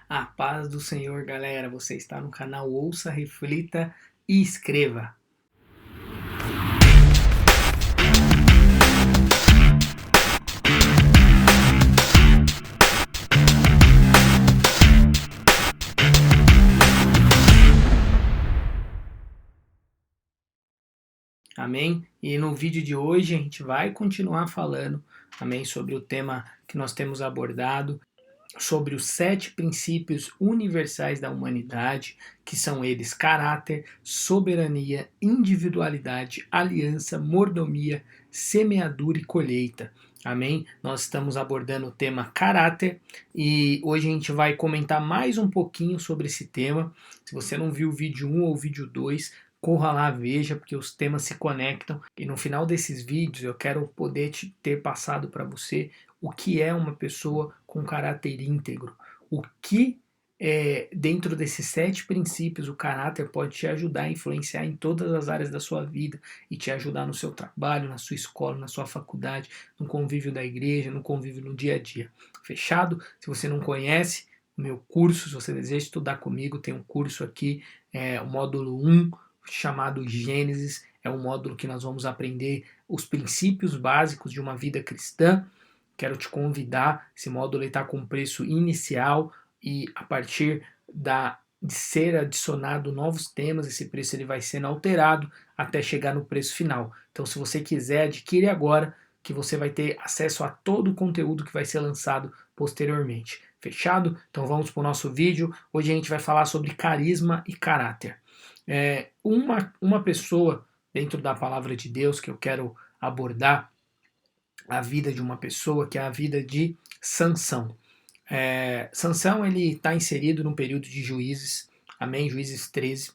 A paz do Senhor, galera. Você está no canal Ouça, Reflita e Escreva. Amém? E no vídeo de hoje a gente vai continuar falando, amém, sobre o tema que nós temos abordado, sobre os 7 princípios universais da humanidade, que são eles: caráter, soberania, individualidade, aliança, mordomia, semeadura e colheita. Amém? Nós estamos abordando o tema caráter e hoje a gente vai comentar mais um pouquinho sobre esse tema. Se você não viu o vídeo 1 ou o vídeo 2, corra lá, veja, porque os temas se conectam. E no final desses vídeos eu quero poder ter passado para você o que é uma pessoa com caráter íntegro, o que dentro desses 7 princípios o caráter pode te ajudar a influenciar em todas as áreas da sua vida e te ajudar no seu trabalho, na sua escola, na sua faculdade, no convívio da igreja, no convívio no dia a dia. Fechado? Se você não conhece o meu curso, se você deseja estudar comigo, tem um curso aqui, o módulo 1, chamado Gênesis. É um módulo que nós vamos aprender os princípios básicos de uma vida cristã. Quero te convidar. Esse módulo está com preço inicial e a partir de ser adicionado novos temas, esse preço ele vai sendo alterado até chegar no preço final. Então, se você quiser, adquire agora, que você vai ter acesso a todo o conteúdo que vai ser lançado posteriormente. Fechado? Então vamos para o nosso vídeo. Hoje a gente vai falar sobre carisma e caráter. Uma pessoa dentro da palavra de Deus que eu quero abordar a vida de uma pessoa, que é a vida de Sansão. Sansão ele está inserido no período de Juízes, amém? Juízes 13.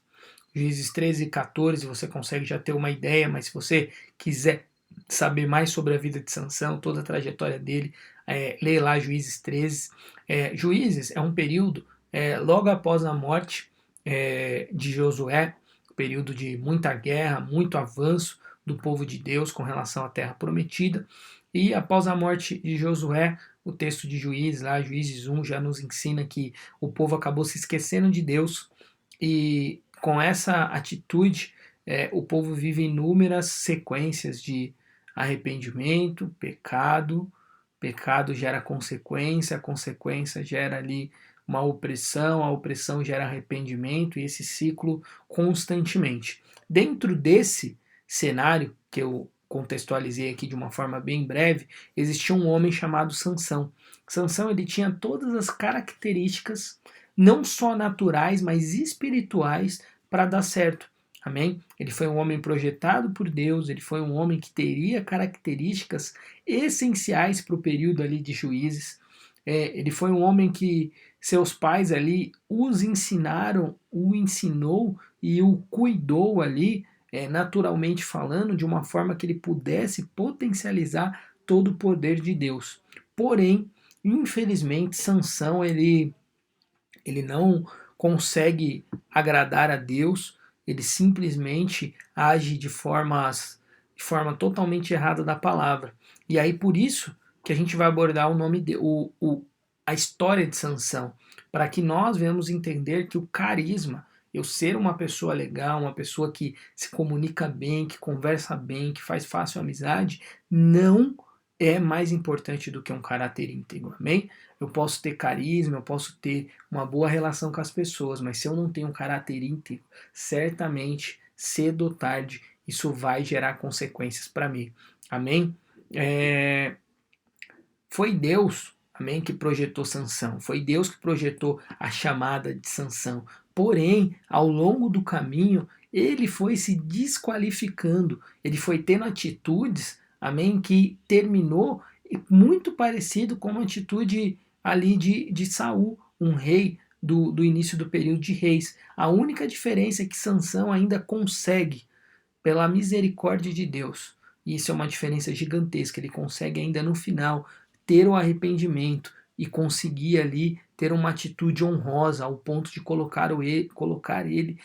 Juízes 13 e 14 você consegue já ter uma ideia, mas se você quiser saber mais sobre a vida de Sansão, toda a trajetória dele, leia lá Juízes 13. Juízes é um período logo após a morte de Josué, período de muita guerra, muito avanço do povo de Deus com relação à terra prometida. E após a morte de Josué, o texto de Juízes, lá, Juízes 1, já nos ensina que o povo acabou se esquecendo de Deus e com essa atitude o povo vive inúmeras sequências de arrependimento, pecado, pecado gera consequência, a consequência gera ali uma opressão, a opressão gera arrependimento e esse ciclo constantemente. Dentro desse cenário que eu contextualizei aqui de uma forma bem breve, existia um homem chamado Sansão. Sansão ele tinha todas as características, não só naturais, mas espirituais, para dar certo. Amém? Ele foi um homem projetado por Deus, ele foi um homem que teria características essenciais para o período ali de Juízes. Ele foi um homem que seus pais ali os ensinaram, o ensinou e o cuidou ali, naturalmente falando, de uma forma que ele pudesse potencializar todo o poder de Deus. Porém, infelizmente, Sansão ele não consegue agradar a Deus, ele simplesmente age de forma totalmente errada da palavra. E aí por isso que a gente vai abordar o nome de, a história de Sansão, para que nós venhamos entender que o carisma, eu ser uma pessoa legal, uma pessoa que se comunica bem, que conversa bem, que faz fácil amizade, não é mais importante do que um caráter íntegro, amém? Eu posso ter carisma, eu posso ter uma boa relação com as pessoas, mas se eu não tenho um caráter íntegro, certamente, cedo ou tarde, isso vai gerar consequências para mim, amém? Foi Deus, amém, que projetou Sansão, foi Deus que projetou a chamada de Sansão, porém, ao longo do caminho, ele foi se desqualificando, ele foi tendo atitudes, amém, que terminou muito parecido com uma atitude ali de Saul, um rei do início do período de reis. A única diferença é que Sansão ainda consegue, pela misericórdia de Deus, e isso é uma diferença gigantesca, ele consegue ainda no final ter o arrependimento e conseguir ali ter uma atitude honrosa ao ponto de colocar ele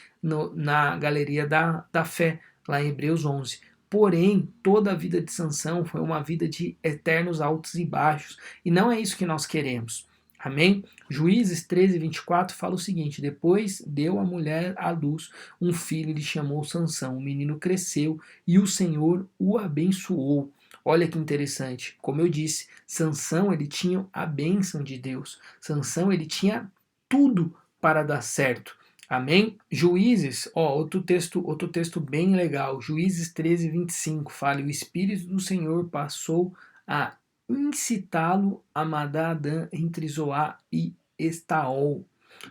na galeria da fé, lá em Hebreus 11. Porém, toda a vida de Sansão foi uma vida de eternos altos e baixos, e não é isso que nós queremos. Amém? Juízes 13, 24 fala o seguinte: depois deu a mulher à luz um filho e lhe chamou Sansão. O menino cresceu e o Senhor o abençoou. Olha que interessante. Como eu disse, Sansão ele tinha a bênção de Deus. Sansão ele tinha tudo para dar certo. Amém? Juízes, outro texto bem legal. Juízes 13, 25 fala: o Espírito do Senhor passou a incitá-lo a mandar Adã entre Zoá e Estaol.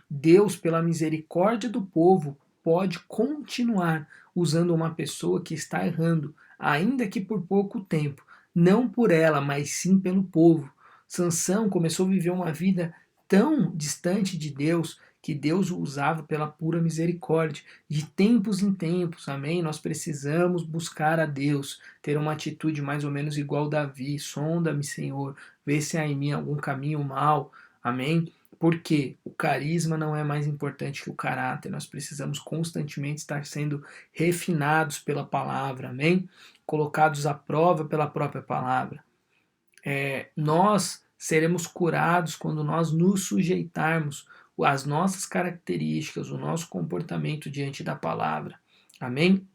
Deus, pela misericórdia do povo, pode continuar usando uma pessoa que está errando, ainda que por pouco tempo, não por ela, mas sim pelo povo. Sansão começou a viver uma vida tão distante de Deus que Deus o usava pela pura misericórdia. De tempos em tempos, amém? Nós precisamos buscar a Deus, ter uma atitude mais ou menos igual Davi. Sonda-me, Senhor, vê se há em mim algum caminho mau, amém? Porque o carisma não é mais importante que o caráter. Nós precisamos constantemente estar sendo refinados pela palavra, amém? Colocados à prova pela própria palavra. Nós seremos curados quando nós nos sujeitarmos às nossas características, o nosso comportamento diante da palavra. Amém?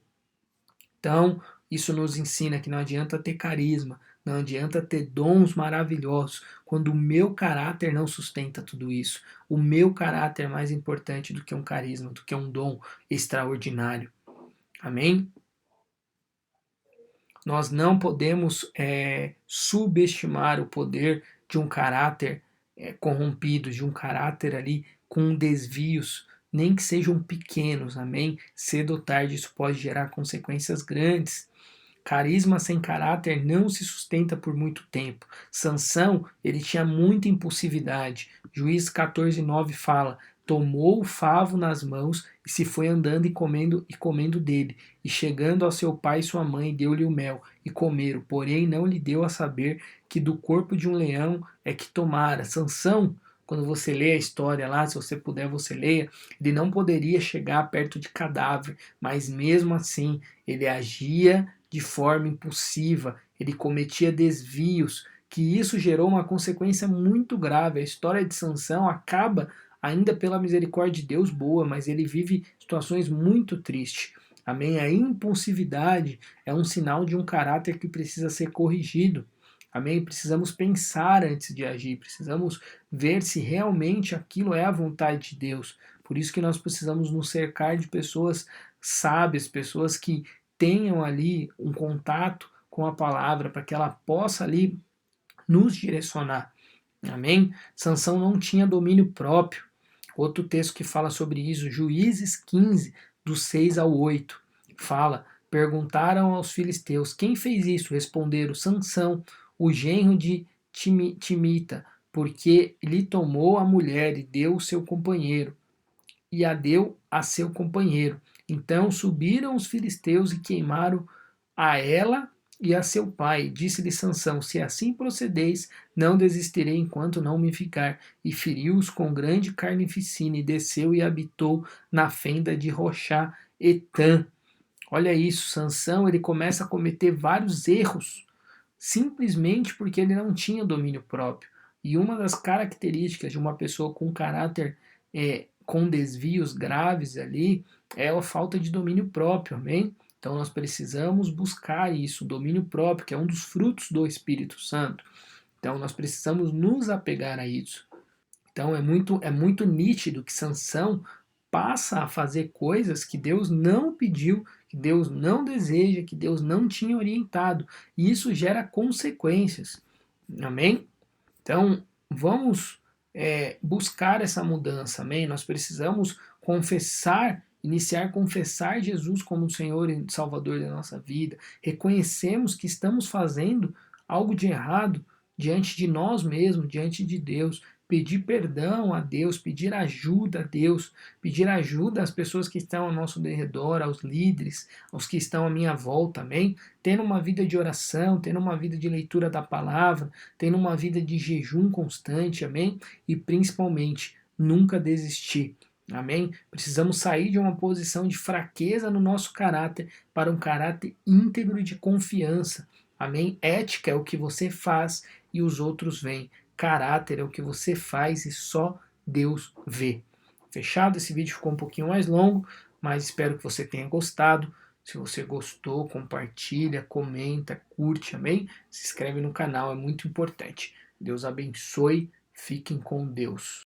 Então, isso nos ensina que não adianta ter carisma, não adianta ter dons maravilhosos, quando o meu caráter não sustenta tudo isso. O meu caráter é mais importante do que um carisma, do que um dom extraordinário. Amém? Nós não podemos subestimar o poder de um caráter corrompido, de um caráter ali com desvios, nem que sejam pequenos, amém? Cedo ou tarde isso pode gerar consequências grandes. Carisma sem caráter não se sustenta por muito tempo. Sansão, ele tinha muita impulsividade. Juízes 14:9 fala: tomou o favo nas mãos e se foi andando e comendo dele. E chegando ao seu pai e sua mãe, deu-lhe o mel e comeram. Porém, não lhe deu a saber que do corpo de um leão é que tomara. Sansão, quando você lê a história lá, se você puder, você leia, ele não poderia chegar perto de cadáver, mas mesmo assim, ele agia de forma impulsiva, ele cometia desvios, que isso gerou uma consequência muito grave. A história de Sansão acaba ainda pela misericórdia de Deus boa, mas ele vive situações muito tristes. Amém? A impulsividade é um sinal de um caráter que precisa ser corrigido. Amém? Precisamos pensar antes de agir, precisamos ver se realmente aquilo é a vontade de Deus. Por isso que nós precisamos nos cercar de pessoas sábias, pessoas que tenham ali um contato com a palavra, para que ela possa ali nos direcionar. Amém? Sansão não tinha domínio próprio. Outro texto que fala sobre isso, Juízes 15, do 6 ao 8, fala: perguntaram aos filisteus, quem fez isso? Responderam, Sansão, o genro de Timita, porque lhe tomou a mulher e deu o seu companheiro, e a deu a seu companheiro. Então subiram os filisteus e queimaram a ela e a seu pai. Disse-lhe Sansão: se assim procedeis, não desistirei enquanto não me ficar. E feriu-os com grande carnificina, e desceu e habitou na fenda de Rochá Etã. Olha isso, Sansão ele começa a cometer vários erros, simplesmente porque ele não tinha domínio próprio. E uma das características de uma pessoa com caráter com desvios graves ali é a falta de domínio próprio, amém? Então nós precisamos buscar isso, domínio próprio, que é um dos frutos do Espírito Santo. Então nós precisamos nos apegar a isso. Então é muito nítido que Sansão passa a fazer coisas que Deus não pediu, que Deus não deseja, que Deus não tinha orientado. E isso gera consequências. Amém? Então vamos buscar essa mudança, amém? Nós precisamos confessar, iniciar a confessar Jesus como o Senhor e Salvador da nossa vida. Reconhecemos que estamos fazendo algo de errado diante de nós mesmos, diante de Deus. Pedir perdão a Deus, pedir ajuda a Deus, pedir ajuda às pessoas que estão ao nosso redor, aos líderes, aos que estão à minha volta, amém? Tendo uma vida de oração, tendo uma vida de leitura da palavra, tendo uma vida de jejum constante, amém? E principalmente, nunca desistir, amém? Precisamos sair de uma posição de fraqueza no nosso caráter para um caráter íntegro e de confiança, amém? Ética é o que você faz e os outros veem. caráter, é o que você faz e só Deus vê. Fechado? Esse vídeo ficou um pouquinho mais longo, mas espero que você tenha gostado. Se você gostou, compartilha, comenta, curte, amém? Se inscreve no canal, é muito importante. Deus abençoe, fiquem com Deus.